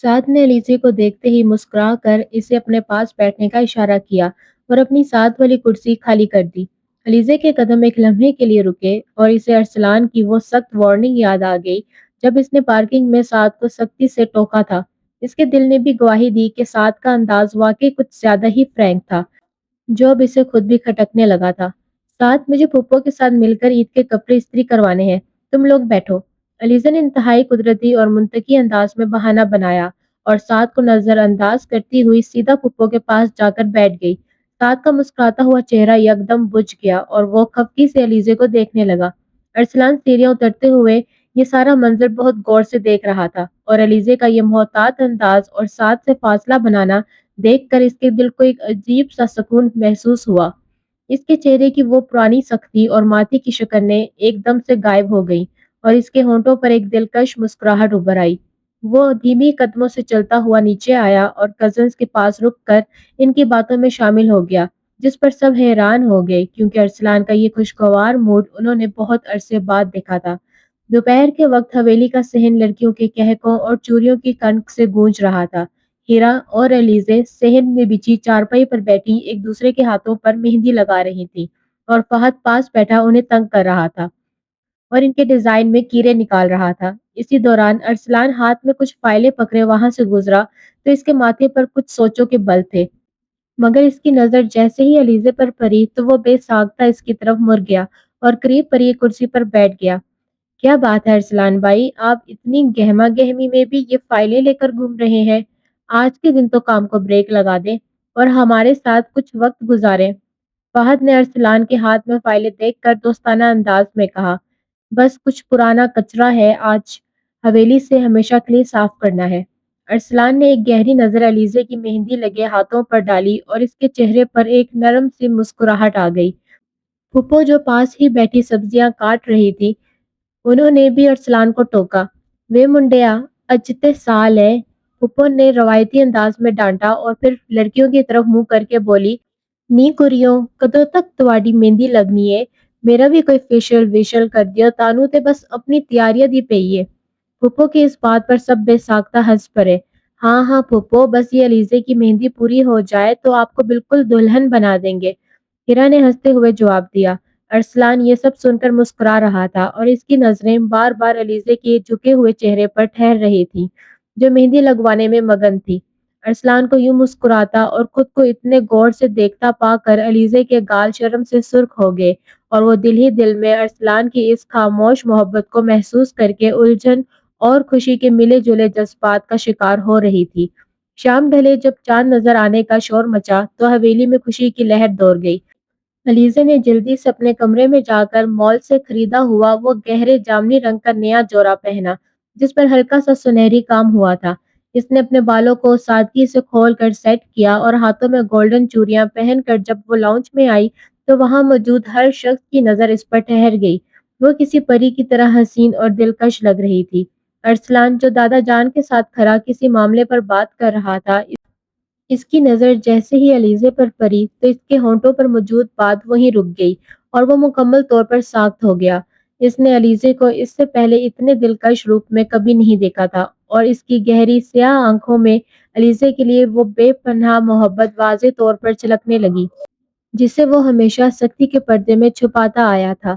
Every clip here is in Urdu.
سعد نے الیزے کو دیکھتے ہی مسکرا کر اسے اپنے پاس بیٹھنے کا اشارہ کیا اور اپنی ساتھ والی کرسی خالی کر دی۔ الیزے کے قدم ایک لمحے کے لیے رکے اور اسے ارسلان کی وہ سخت وارننگ یاد آ گئی جب اس نے پارکنگ میں سعد کو سختی سے ٹوکا تھا۔ اس کے دل نے بھی گواہی دی کہ سعد کا انداز واقعی کچھ زیادہ ہی فرینک تھا، جو اب اسے خود بھی کھٹکنے لگا تھا۔ ساتھ مجھے پھپھو کے ساتھ مل کر عید کے کپڑے استری کروانے ہیں، تم لوگ بیٹھو۔ علیزہ نے انتہائی قدرتی اور منطقی انداز میں بہانہ بنایا اور سعد کو نظر انداز کرتی ہوئی سیدھا پھپھو کے پاس جا کر بیٹھ گئی۔ سعد کا مسکراتا ہوا چہرہ یکدم بجھ گیا اور وہ خفگی سے علیزے کو دیکھنے لگا۔ ارسلان سیڑھیاں اترتے ہوئے یہ سارا منظر بہت غور سے دیکھ رہا تھا اور علیزے کا یہ محتاط انداز اور سعد سے فاصلہ بنانا دیکھ کر اس کے دل کو ایک عجیب سا سکون محسوس ہوا۔ اس کے چہرے کی وہ پرانی سختی اور ماضی کی شکنیں ایک دم سے غائب ہو گئیں اور اس کے ہونٹوں پر ایک دلکش مسکراہٹ ابھر آئی۔ وہ دھیمی قدموں سے چلتا ہوا نیچے آیا اور کزنز کے پاس رک کر ان کی باتوں میں شامل ہو گیا، جس پر سب حیران ہو گئے کیونکہ ارسلان کا یہ خوشگوار موڈ انہوں نے بہت عرصے بعد دیکھا تھا۔ دوپہر کے وقت حویلی کا صحن لڑکیوں کے قہقہوں اور چوڑیوں کی کنک سے گونج رہا تھا۔ ہیرا اور الیزے صحن میں بچھی چارپائی پر بیٹھی ایک دوسرے کے ہاتھوں پر مہندی لگا رہی تھی اور فہد پاس بیٹھا انہیں تنگ کر رہا تھا اور ان کے ڈیزائن میں کیرے نکال رہا تھا۔ اسی دوران ارسلان ہاتھ میں کچھ فائلیں پکڑے وہاں سے گزرا تو اس کے ماتھے پر کچھ سوچوں کے بل تھے، مگر اس کی نظر جیسے ہی علیزے پر پڑی تو وہ بے ساختہ اس کی طرف مڑ گیا اور قریب پر ایک کرسی پر بیٹھ گیا۔ کیا بات ہے ارسلان بھائی، آپ اتنی گہما گہمی میں بھی یہ فائلیں لے کر گھوم رہے ہیں؟ آج کے دن تو کام کو بریک لگا دیں اور ہمارے ساتھ کچھ وقت گزاریں۔ فہد نے ارسلان کے ہاتھ میں فائلیں دیکھ کر دوستانہ انداز میں کہا، بس کچھ پرانا کچرا ہے آج حویلی سے ہمیشہ کے لیے صاف کرنا ہے۔ ارسلان نے ایک گہری نظر علیزے کی مہندی لگے ہاتھوں پر ڈالی اور اس کے چہرے پر ایک نرم سی مسکراہٹ آ گئی۔ پھپھو جو پاس ہی بیٹھی سبزیاں کاٹ رہی تھی، انہوں نے بھی ارسلان کو ٹوکا۔ وے منڈیا، اج تے سال ہے، پھپھو نے روایتی انداز میں ڈانٹا اور پھر لڑکیوں کی طرف منہ کر کے بولی، نی کریوں کدوں تک تواڈی مہندی لگنی ہے؟ میرا بھی کوئی فیشل ویشل کر دیو، تانوں تے بس اپنی تیاریاں دی پئی ہے۔ پھپھو کی اس بات پر سب بے ساختہ ہنس پڑے۔ ہاں ہاں پھپھو، بس یہ علیزے کی مہندی پوری ہو جائے تو آپ کو بالکل دلہن بنا دیں گے، ہیرا نے ہنستے ہوئے جواب دیا۔ ارسلان یہ سب سن کر مسکرا رہا تھا اور اس کی نظریں بار بار علیزے کے جھکے ہوئے چہرے پر ٹھہر رہی تھیں جو مہندی لگوانے میں مگن تھی۔ ارسلان کو یوں مسکراتا اور خود کو اتنے غور سے دیکھتا پا کر علیزے کے گال شرم سے سرخ ہو گئے اور وہ دل ہی دل میں ارسلان کی اس خاموش محبت کو محسوس کر کے الجھن اور خوشی کے ملے جلے جذبات کا شکار ہو رہی تھی۔ شام ڈھلے جب چاند نظر آنے کا شور مچا تو حویلی میں خوشی کی لہر دوڑ گئی۔ علیزے نے جلدی سے اپنے کمرے میں جا کر مال سے خریدا ہوا وہ گہرے جامنی رنگ کا نیا جورا پہنا جس پر ہلکا سا سنہری کام ہوا تھا۔ اس نے اپنے بالوں کو سادگی سے کھول کر سیٹ کیا اور ہاتھوں میں گولڈن چوڑیاں پہن کر جب وہ لاؤنج میں آئی تو وہاں موجود ہر شخص کی نظر اس پر ٹھہر گئی۔ وہ کسی پری کی طرح حسین اور دلکش لگ رہی تھی۔ ارسلان جو دادا جان کے ساتھ کھڑا کسی معاملے پر بات کر رہا تھا، اس کی نظر جیسے ہی علیزے پر پڑی تو اس کے ہونٹوں پر موجود بات وہیں رک گئی اور وہ مکمل طور پر ساخت ہو گیا۔ اس نے علیزے کو اس سے پہلے اتنے دلکش روپ میں کبھی نہیں دیکھا تھا اور اس کی گہری سیاہ آنکھوں میں علیزے کے لیے وہ بے پناہ محبت واضح طور پر چھلکنے لگی جسے وہ ہمیشہ سختی کے پردے میں چھپاتا آیا تھا۔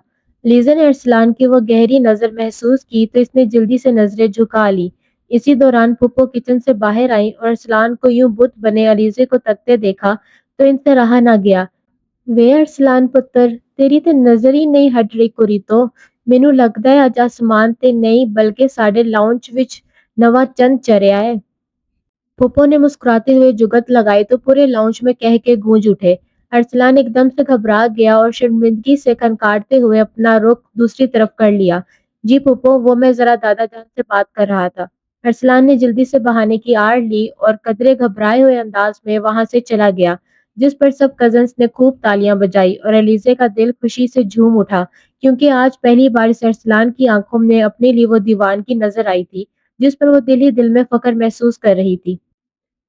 علیزہ نے ارسلان کی وہ گہری نظر محسوس کی تو اس نے جلدی سے نظریں جھکا لی۔ اسی دوران پھپھو کچن سے باہر آئیں اور ارسلان کو یوں بت بنے علیزے کو تکتے دیکھا تو ان سے رہا نہ گیا۔ وے ارسلان پتر، تیری تے نظر ہی نہیں ہٹ رہی کری تو مینوں لگدا ہے اج آسمان تے نہیں بلکہ ساڈے لاؤنج وچ نواں چند چڑھیا ہے۔ پھپھو نے مسکراتے ہوئے جگت لگائی تو پورے لاؤنج میں کہہ کے گونج اٹھے۔ ارسلان ایک دم سے گھبرا گیا اور شرمندگی سے کھنکاڑتے ہوئے اپنا رخ دوسری طرف کر لیا۔ جی پھپھو، وہ میں ذرا دادا جان سے بات کر رہا تھا۔ ارسلان نے جلدی سے بہانے کی آڑ لی اور قدرے گھبرائے ہوئے انداز میں وہاں سے چلا گیا، جس پر سب کزنز نے خوب تالیاں بجائی اور علیزے کا دل خوشی سے جھوم اٹھا کیونکہ آج پہلی بار اس ارسلان کی آنکھوں میں اپنے لیے وہ دیوان کی نظر آئی تھی جس پر وہ دل ہی دل میں فخر محسوس کر رہی تھی۔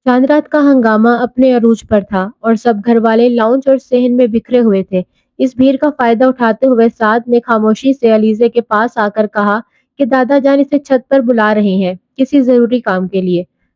چاند رات کا ہنگامہ اپنے عروج پر تھا اور سب گھر والے لاؤنج اور صحن میں بکھرے ہوئے تھے۔ اس بھیڑ کا فائدہ اٹھاتے ہوئے سعد نے خاموشی سے علیزے کے پاس آ کر کہا کہ دادا جان اسے چھت پر بلا رہے ہیں کسی ضروری کام کے لیے۔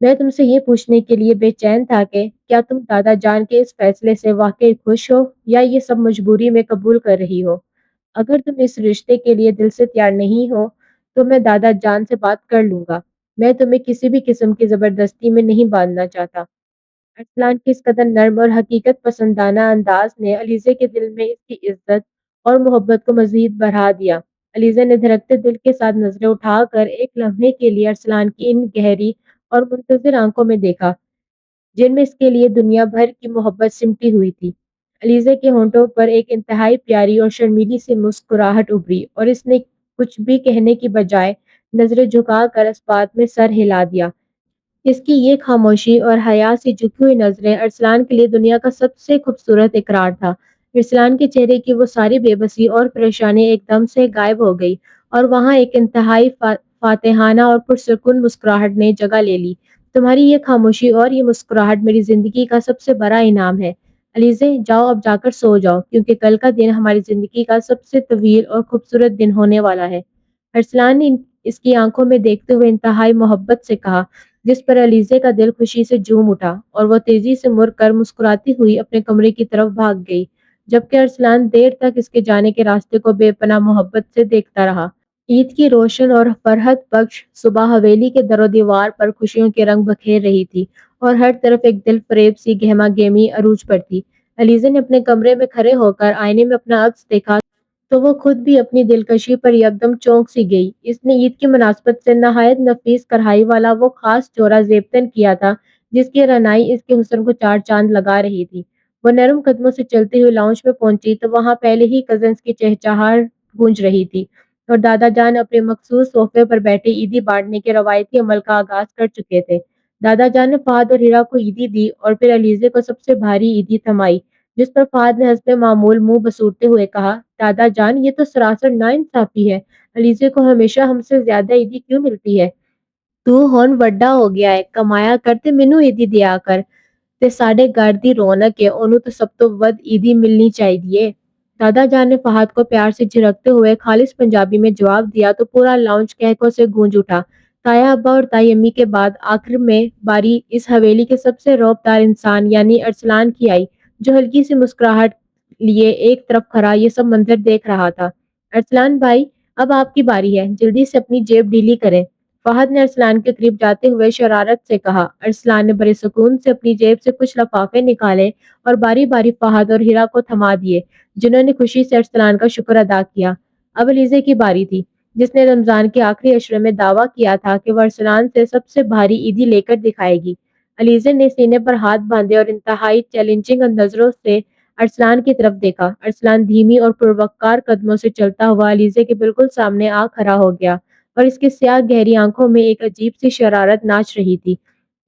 میں تم سے یہ پوچھنے کے لیے بے چین تھا کہ کیا تم دادا جان کے اس فیصلے سے واقعی خوش ہو یا یہ سب مجبوری میں قبول کر رہی ہو؟ اگر تم اس رشتے کے لیے دل سے تیار نہیں ہو تو میں دادا جان سے بات کر لوں گا۔ میں تمہیں کسی بھی قسم کی زبردستی میں نہیں باندھنا چاہتا۔ ارسلان کے اس قدر نرم اور حقیقت پسندانہ انداز نے علیزے کے دل میں اس کی عزت اور محبت کو مزید بڑھا دیا۔ علیزہ نے دھڑکتے دل کے ساتھ نظریں اٹھا کر ایک لمحے کے لیے ارسلان کی ان گہری اور منتظر آنکھوں میں دیکھا جن میں اس کے لیے دنیا بھر کی محبت سمٹی ہوئی تھی۔ علیزہ کے ہونٹوں پر ایک انتہائی پیاری اور شرمیلی سی مسکراہٹ ابھری اور اس نے کچھ بھی کہنے کی بجائے نظریں جھکا کر اس بات میں سر ہلا دیا۔ اس کی یہ خاموشی اور حیا سے جھکی ہوئی نظریں ارسلان کے لیے دنیا کا سب سے خوبصورت اقرار تھا۔ ارسلان کے چہرے کی وہ ساری بے بسی اور پریشانی ایک دم سے غائب ہو گئی اور وہاں ایک انتہائی فاتحانہ اور پرسکون مسکراہٹ نے جگہ لے لی۔ تمہاری یہ خاموشی اور یہ مسکراہٹ میری زندگی کا سب سے بڑا انعام ہے۔ علیزے، جاؤ اب جا کر سو جاؤ کیونکہ کل کا دن ہماری زندگی کا سب سے طویل اور خوبصورت دن ہونے والا ہے۔ ارسلان نے اس کی آنکھوں میں دیکھتے ہوئے انتہائی محبت سے کہا، جس پر علیزے کا دل خوشی سے جھوم اٹھا اور وہ تیزی سے مڑ کر مسکراتی ہوئی اپنے کمرے کی طرف بھاگ گئی، جبکہ ارسلان دیر تک اس کے جانے کے راستے کو بے پناہ محبت سے دیکھتا رہا۔ عید کی روشن اور فرحت بخش صبح حویلی کے در و دیوار پر خوشیوں کے رنگ بکھیر رہی تھی اور ہر طرف ایک دل فریب سی گہما گہمی عروج پر تھی۔ علیزے نے اپنے کمرے میں کھڑے ہو کر آئینے میں اپنا عکس دیکھا تو وہ خود بھی اپنی دلکشی پر یکدم چونک سی گئی۔ اس نے عید کی مناسبت سے نہایت نفیس کڑھائی والا وہ خاص جوڑا زیب کیا تھا جس کی رعنائی اس کے حسن کو چار چاند لگا رہی تھی۔ وہ نرم قدموں سے چلتے ہوئے لاؤنج میں پہنچی تو وہاں پہلے ہی کزنز کی چہچہار گونج رہی تھی اور دادا جان اپنے مخصوص صوفے پر بیٹھے عیدی بانٹنے کے روایتی عمل کا آغاز کر چکے تھے۔ دادا جان نے فہد اور ہیرا کو عیدی دی اور پھر علیزے کو سب سے بھاری عیدی تھمائی، جس پر فہد نے حسب معمول منہ بسوڑتے ہوئے کہا، دادا جان یہ تو سراسر ناانصافی ہے، علیزے کو ہمیشہ ہم سے زیادہ عیدی کیوں ملتی ہے؟ تو ہن وڈا ہو گیا ہے، کمایا کر تے مینوں عیدی دیا کر، تے ساڈے گھر دی رونق ہے، اونوں تو سب تو ود عیدی ملنی چاہیے۔ دادا جان نے فہد کو پیار سے جھڑکتے ہوئے خالص پنجابی میں جواب دیا تو پورا لاؤنج قہقہوں سے گونج اٹھا۔ تایا ابا اور تائی امی کے بعد آخر میں باری اس حویلی کے سب سے رعب دار انسان یعنی ارسلان کی آئی، جو ہلکی سی مسکراہٹ لیے ایک طرف کھڑا یہ سب منظر دیکھ رہا تھا۔ ارسلان بھائی، اب آپ کی باری ہے، جلدی سے اپنی جیب ڈھیلی کریں، فہد نے ارسلان کے قریب جاتے ہوئے شرارت سے کہا۔ ارسلان نے بڑے سکون سے اپنی جیب سے کچھ لفافے نکالے اور باری باری فہد اور ہیرا کو تھما دیے، جنہوں نے خوشی سے ارسلان کا شکر ادا کیا۔ اب علیزے کی باری تھی، جس نے رمضان کے آخری عشرے میں دعویٰ کیا تھا کہ وہ ارسلان سے سب سے بھاری عیدی لے کر دکھائے گی۔ علیزے نے سینے پر ہاتھ باندھے اور انتہائی چیلنجنگ نظروں سے ارسلان کی طرف دیکھا۔ ارسلان دھیمی اور پروقار قدموں سے چلتا ہوا علیزے کے بالکل سامنے آ کھڑا ہو گیا اور اس کے سیاہ گہری آنکھوں میں ایک عجیب سی شرارت ناچ رہی تھی۔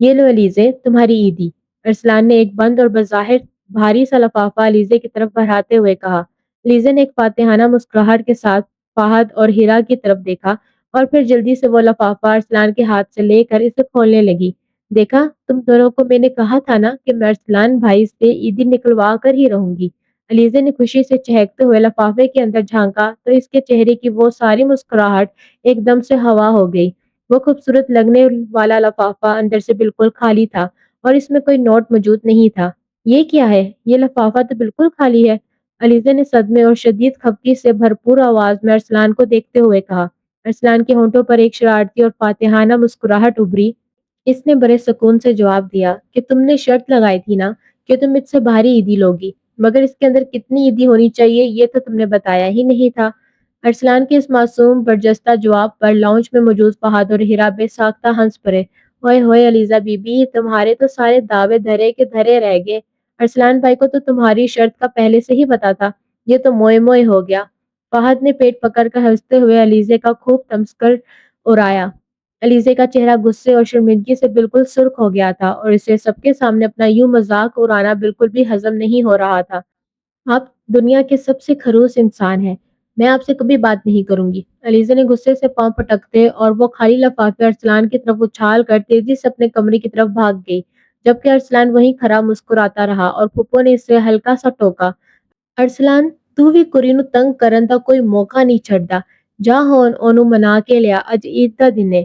یہ لو علیزے، تمہاری عیدی، ارسلان نے ایک بند اور بظاہر بھاری سا لفافہ علیزے کی طرف بڑھاتے ہوئے کہا۔ علیزے نے ایک فاتحانہ مسکراہٹ کے ساتھ فہد اور ہیرا کی طرف دیکھا اور پھر جلدی سے وہ لفافہ ارسلان کے ہاتھ سے لے کر اسے کھولنے لگی۔ دیکھا، تم دونوں کو میں نے کہا تھا نا کہ میں ارسلان بھائی سے عیدی نکلوا کر ہی رہوں گی۔ علیزے نے خوشی سے چہکتے ہوئے لفافے کے اندر جھانکا تو اس کے چہرے کی وہ ساری مسکراہٹ ایک دم سے ہوا ہو گئی۔ وہ خوبصورت لگنے والا لفافہ اندر سے بالکل خالی تھا اور اس میں کوئی نوٹ موجود نہیں تھا۔ یہ کیا ہے؟ یہ لفافہ تو بالکل خالی ہے، علیزہ نے صدمے اور شدید خفگی سے بھرپور آواز میں ارسلان کو دیکھتے ہوئے کہا۔ ارسلان کے ہونٹوں پر ایک شرارتی اور فاتحانہ مسکراہٹ ابھری۔ اس نے بڑے سکون سے جواب دیا کہ تم نے شرط لگائی تھی نا کہ تم مجھ سے بھاری عیدی لوگی، مگر اس کے اندر کتنی عیدی ہونی چاہیے یہ تو تم نے بتایا ہی نہیں تھا۔ ارسلان کے اس معصوم برجستہ جواب پر لاؤنج میں موجود فہد اور ہیرا بے ساختہ ہنس پڑے۔ اوئے ہوئے علیزہ بی بی، تمہارے تو سارے دعوے دھرے کے دھرے رہ گئے۔ ارسلان بھائی کو تو تمہاری شرط کا پہلے سے ہی پتا تھا، یہ تو موئے موئے ہو گیا۔ فہد نے پیٹ پکڑ کر ہنستے ہوئے علیزے کا خوب تمسکر اڑایا۔ علیزے کا چہرہ غصے اور شرمندگی سے بالکل سرخ ہو گیا تھا اور اسے سب کے سامنے اپنا یوں مذاق اڑانا بالکل بھی ہضم نہیں ہو رہا تھا۔ آپ دنیا کے سب سے خروس انسان ہیں، میں آپ سے کبھی بات نہیں کروں گی، علیزہ نے غصے سے پاؤں پٹکتے اور وہ خالی لفافے ارسلان کی طرف اچھال کر تیزی سے اپنے کمرے کی طرف بھاگ گئی، جبکہ ارسلان وہیں کھڑا مسکراتا رہا اور پھپھو نے اسے ہلکا سا ٹوکا۔ ارسلان، تو بھی کڑی نوں تنگ کرن دا کوئی موقع نہیں چھڈدا، جا ہون اونوں منا کے لیا، اج عید دا دن ہے۔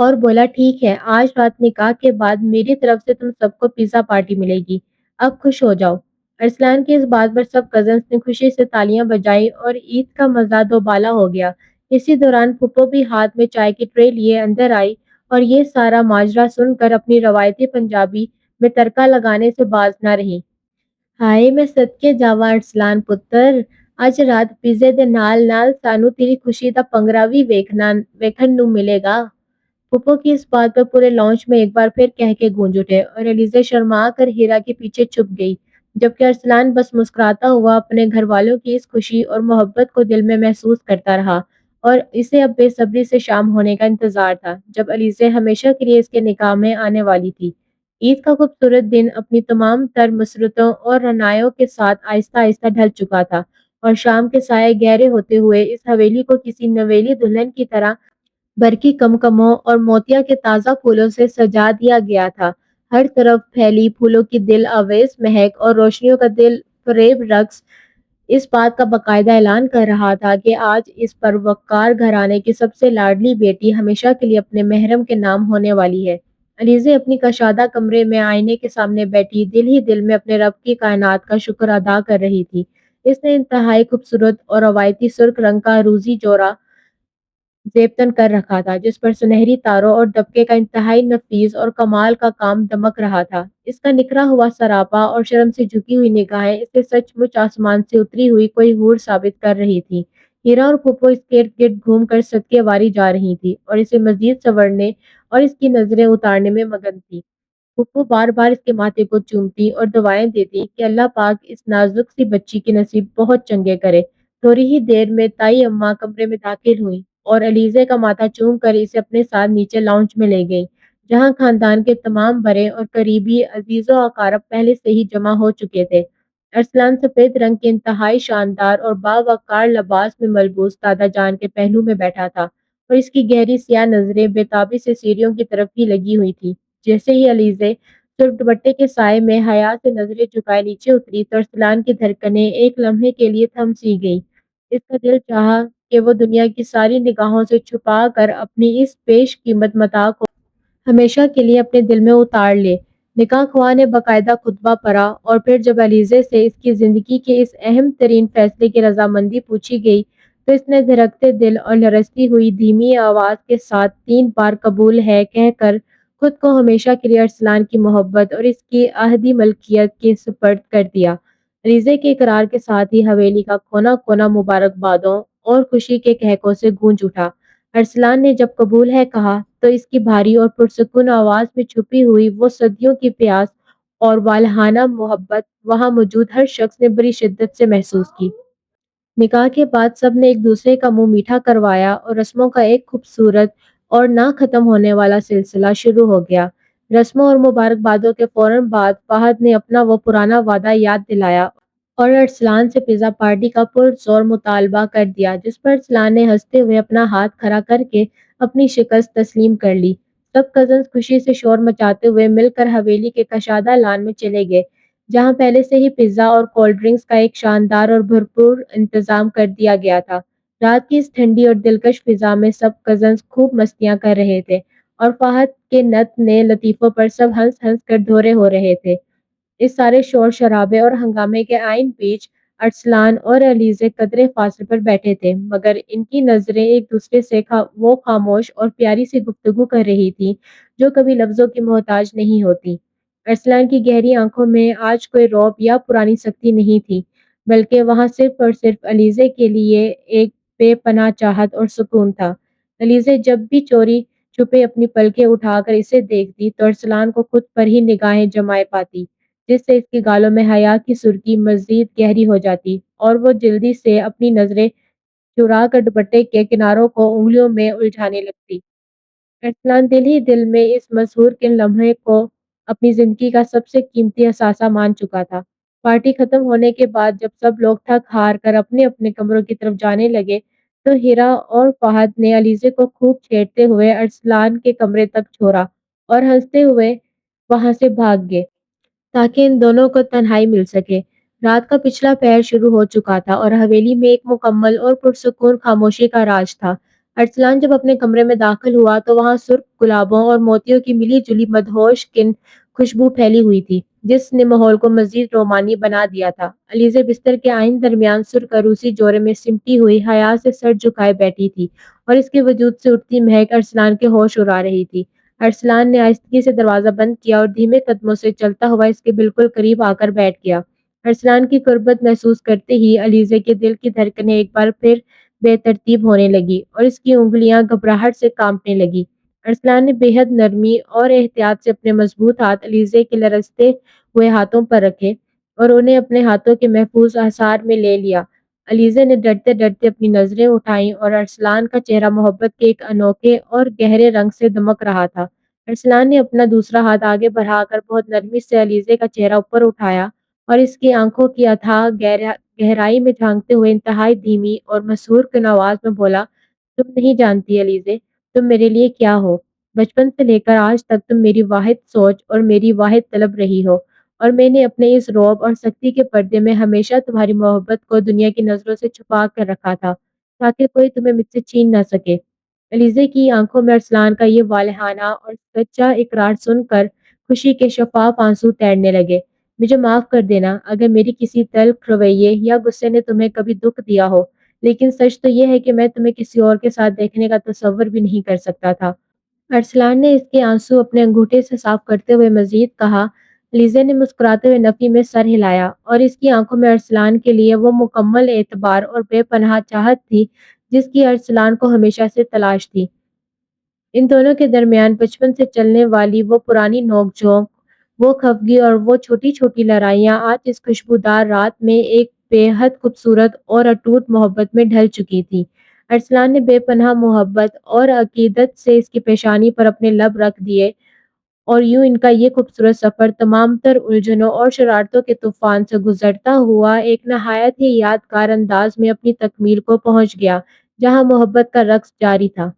اور بولا ٹھیک ہے، آج رات نکاح کے بعد میری طرف سے تم سب کو پیزا پارٹی ملے گی، اب خوش ہو جاؤ۔ ارسلان کی اس بات پر سب کزنس نے خوشی سے تالیاں بجائی اور عید کا مزہ دوبالا ہو گیا۔ اسی دوران پھپھو بھی ہاتھ میں چائے کی ٹرے لیے اندر آئی اور یہ سارا ماجرا سن کر اپنی روایتی پنجابی میں تڑکا لگانے سے باز نہ رہی۔ ہائے میں صدقے جاواں ارسلان پتر، اج رات پیزے دے نال نال سانو تیری خوشی دا پنگرا وی ویکھن نوں ملے گا۔ پھپھو کی اس بات پر پورے لانچ میں ایک بار پھر کہہ کے گونج اٹھے اور ایلیزا شرما کر ہیرا کے پیچھے چھپ گئی، جبکہ ارسلان بس مسکراتا ہوا اپنے گھر والوں کی اس خوشی اور محبت کو دل میں محسوس کرتا رہا، اور اسے اب بے صبری سے شام ہونے کا انتظار تھا جب ایلیزا ہمیشہ کے لیے اس کے نکاح میں آنے والی تھی۔ عید کا خوبصورت دن اپنی تمام تر مسرتوں اور رعنائیوں کے ساتھ آہستہ آہستہ ڈھل چکا تھا، اور شام کے سائے گہرے ہوتے ہوئے اس حویلی کو کسی نویلی دلہن کی طرح برقی کمکموں اور موتیا کے تازہ پھولوں سے سجا دیا گیا تھا۔ ہر طرف پھیلی پھولوں کی دل آویز مہک اور روشنیوں کا دل فریب رقص اس بات کا باقاعدہ اعلان کر رہا تھا کہ آج اس پروقار گھرانے کی سب سے لاڈلی بیٹی ہمیشہ کے لیے اپنے محرم کے نام ہونے والی ہے۔ علیزے اپنی کشادہ کمرے میں آئینے کے سامنے بیٹھی دل ہی دل میں اپنے رب کی کائنات کا شکر ادا کر رہی تھی۔ اس نے انتہائی خوبصورت اور روایتی سرخ رنگ کا عروضی جوڑا زیب تن کر رکھا تھا، جس پر سنہری تاروں اور دبکے کا انتہائی نفیس اور کمال کا کام دمک رہا تھا۔ اس کا نکھرا ہوا سراپا اور شرم سے جھکی ہوئی نگاہیں اسے سچ مچ آسمان سے اتری ہوئی کوئی حور ثابت کر رہی تھی۔ ہیرا اور پھپھو اس کے ارد گرد گھوم کر صدقے واری جا رہی تھی اور اسے مزید سنورنے اور اس کی نظریں اتارنے میں مگن تھی۔ پھپھو بار بار اس کے ماتھے کو چومتی اور دعائیں دیتی کہ اللہ پاک اس نازک سی بچی کے نصیب بہت چنگے کرے۔ تھوڑی ہی دیر میں تائی اماں کمرے میں داخل ہوئی اور علیزے کا ماتھا چوم کر اسے اپنے ساتھ نیچے لاؤنج میں لے گئی، جہاں خاندان کے تمام بڑے اور قریبی عزیز و اقارب پہلے سے ہی جمع ہو چکے تھے۔ ارسلان سفید رنگ کے انتہائی شاندار اور باوقار لباس میں ملبوس دادا جان کے پہلو میں بیٹھا تھا، اور اس کی گہری سیاہ نظریں بے تابی سے سیڑھیوں کی طرف ہی لگی ہوئی تھی۔ جیسے ہی علیزے سرخ دوپٹے کے سائے میں حیا سے نظریں جھکائے نیچے اتری تو ارسلان کی دھڑکنیں ایک لمحے کے لیے تھم سی گئی۔ اس کا دل چاہا کہ وہ دنیا کی ساری نگاہوں سے چھپا کر اپنی اس بیش قیمت متاع کو ہمیشہ کے لیے اپنے دل میں اتار لے۔ نکاح خواہ نے باقاعدہ خطبہ پڑھا اور پھر جب علیزے سے اس کی زندگی کے اس اہم ترین فیصلے کی رضامندی پوچھی گئی تو اس نے دھڑکتے دل اور لرزتی ہوئی دھیمی آواز کے ساتھ 3 بار قبول ہے کہہ کر خود کو ہمیشہ کے لیے ارسلان کی محبت اور اس کی احدی ملکیت کے سپرد کر دیا۔ علیزے کے اقرار کے ساتھ ہی حویلی کا کونا کونا مبارکبادوں اور خوشی کے کہکوں سے گونج اٹھا۔ ارسلان نے جب قبول ہے کہا تو اس کی بھاری اور پرسکون آواز میں چھپی ہوئی وہ صدیوں کی پیاس اور والہانہ محبت وہاں موجود ہر شخص نے بڑی شدت سے محسوس کی۔ نکاح کے بعد سب نے ایک دوسرے کا منہ میٹھا کروایا اور رسموں کا ایک خوبصورت اور نہ ختم ہونے والا سلسلہ شروع ہو گیا۔ رسموں اور مبارکبادوں کے فوراً بعد فہد نے اپنا وہ پرانا وعدہ یاد دلایا اور ارسلان سے پیزا پارٹی کا پرزور مطالبہ کر دیا، جس پر ارسلان نے ہنستے ہوئے اپنا ہاتھ کھڑا کر کے اپنی شکست تسلیم کر لی۔ سب کزنز خوشی سے شور مچاتے ہوئے مل کر حویلی کے کشادہ لان میں چلے گئے، جہاں پہلے سے ہی پیزا اور کولڈ ڈرنکس کا ایک شاندار اور بھرپور انتظام کر دیا گیا تھا۔ رات کی اس ٹھنڈی اور دلکش فضا میں سب کزنز خوب مستیاں کر رہے تھے اور فہد کے نت نئے لطیفوں پر سب ہنس ہنس کر دھورے ہو رہے تھے۔ اس سارے شور شرابے اور ہنگامے کے عین بیچ ارسلان اور علیزے قدرے فاصلے پر بیٹھے تھے، مگر ان کی نظریں ایک دوسرے سے وہ خاموش اور پیاری سی گفتگو کر رہی تھی جو کبھی لفظوں کی محتاج نہیں ہوتی۔ ارسلان کی گہری آنکھوں میں آج کوئی رعب یا پرانی سختی نہیں تھی، بلکہ وہاں صرف اور صرف علیزے کے لیے ایک بے پناہ چاہت اور سکون تھا۔ علیزے جب بھی چوری چھپے اپنی پلکیں اٹھا کر اسے دیکھتی تو ارسلان کو خود پر ہی نگاہیں جمائے پاتی، جس سے اس کے گالوں میں حیا کی سرخی مزید گہری ہو جاتی اور وہ جلدی سے اپنی نظریں چرا کر دوپٹے کے کناروں کو انگلیوں میں الجھانے لگتی۔ ارسلان دل ہی دل میں اس مسحور کن لمحے کو اپنی زندگی کا سب سے قیمتی اثاثہ مان چکا تھا۔ پارٹی ختم ہونے کے بعد جب سب لوگ تھک ہار کر اپنے اپنے کمروں کی طرف جانے لگے تو ہیرا اور فہد نے علیزے کو خوب چھیڑتے ہوئے ارسلان کے کمرے تک چھوڑا اور ہنستے ہوئے وہاں سے بھاگ گئے تاکہ ان دونوں کو تنہائی مل سکے۔ رات کا پچھلا پہر شروع ہو چکا تھا اور حویلی میں ایک مکمل اور پرسکون خاموشی کا راج تھا۔ ارسلان جب اپنے کمرے میں داخل ہوا تو وہاں سرخ گلابوں اور موتیوں کی ملی جلی مدہوش کن خوشبو پھیلی ہوئی تھی، جس نے ماحول کو مزید رومانی بنا دیا تھا۔ علیزے بستر کے آئین درمیان سرخ عروسی جوڑے میں سمٹی ہوئی حیا سے سر جھکائے بیٹھی تھی، اور اس کے وجود سے اٹھتی مہک ارسلان کے ہوش اڑا رہی تھی۔ ارسلان نے آہستگی سے دروازہ بند کیا اور دھیمے قدموں سے چلتا ہوا اس کے بالکل قریب آ کر بیٹھ گیا۔ ارسلان کی قربت محسوس کرتے ہی علیزے کے دل کی دھڑکنیں ایک بار پھر بے ترتیب ہونے لگی اور اس کی انگلیاں گھبراہٹ سے کانپنے لگی۔ ارسلان نے بے حد نرمی اور احتیاط سے اپنے مضبوط ہاتھ علیزے کے لرزتے ہوئے ہاتھوں پر رکھے اور انہیں اپنے ہاتھوں کے محفوظ احصار میں لے لیا۔ علیزے نے ڈرتے ڈرتے اپنی نظریں اٹھائیں اور ارسلان کا چہرہ محبت کے ایک انوکھے اور گہرے رنگ سے دمک رہا تھا۔ ارسلان نے اپنا دوسرا ہاتھ آگے بڑھا کر بہت نرمی سے علیزے کا چہرہ اوپر اٹھایا اور اس کی آنکھوں کی اتھاہ گہرائی میں جھانکتے ہوئے انتہائی دھیمی اور مسحور کن آواز میں بولا، تم نہیں جانتی علیزے، تم میرے لیے کیا ہو؟ بچپن سے لے کر آج تک تم میری واحد سوچ اور میری واحد طلب رہی ہو، اور میں نے اپنے اس رعب اور سختی کے پردے میں ہمیشہ تمہاری محبت کو دنیا کی نظروں سے چھپا کر رکھا تھا، تاکہ کوئی تمہیں مجھ سے چھین نہ سکے۔ علیزے کی آنکھوں میں ارسلان کا یہ والہانہ اور سچا اقرار سن کر خوشی کے شفاف آنسو تیرنے لگے۔ مجھے معاف کر دینا اگر میری کسی تلخ رویے یا غصے نے تمہیں کبھی دکھ دیا ہو، لیکن سچ تو یہ ہے کہ میں تمہیں کسی اور کے ساتھ دیکھنے کا تصور بھی نہیں کر سکتا تھا۔ ارسلان نے اس کے آنسو اپنے انگوٹھے سے صاف کرتے ہوئے مزید کہا۔ لیزے نے مسکراتے ہوئے نفی میں سر ہلایا اور اس کی آنکھوں میں ارسلان کے لیے وہ مکمل اعتبار اور بے پناہ چاہت تھی جس کی ارسلان کو ہمیشہ سے تلاش تھی۔ ان دونوں کے درمیان بچپن سے چلنے والی وہ پرانی نوک جھونک، وہ خفگی اور وہ چھوٹی چھوٹی لڑائیاں آج اس خوشبودار رات میں ایک بے حد خوبصورت اور اٹوٹ محبت میں ڈھل چکی تھی۔ ارسلان نے بے پناہ محبت اور عقیدت سے اس کی پیشانی پر اپنے لب رکھ دیے، اور یوں ان کا یہ خوبصورت سفر تمام تر الجھنوں اور شرارتوں کے طوفان سے گزرتا ہوا ایک نہایت ہی یادگار انداز میں اپنی تکمیل کو پہنچ گیا، جہاں محبت کا رقص جاری تھا۔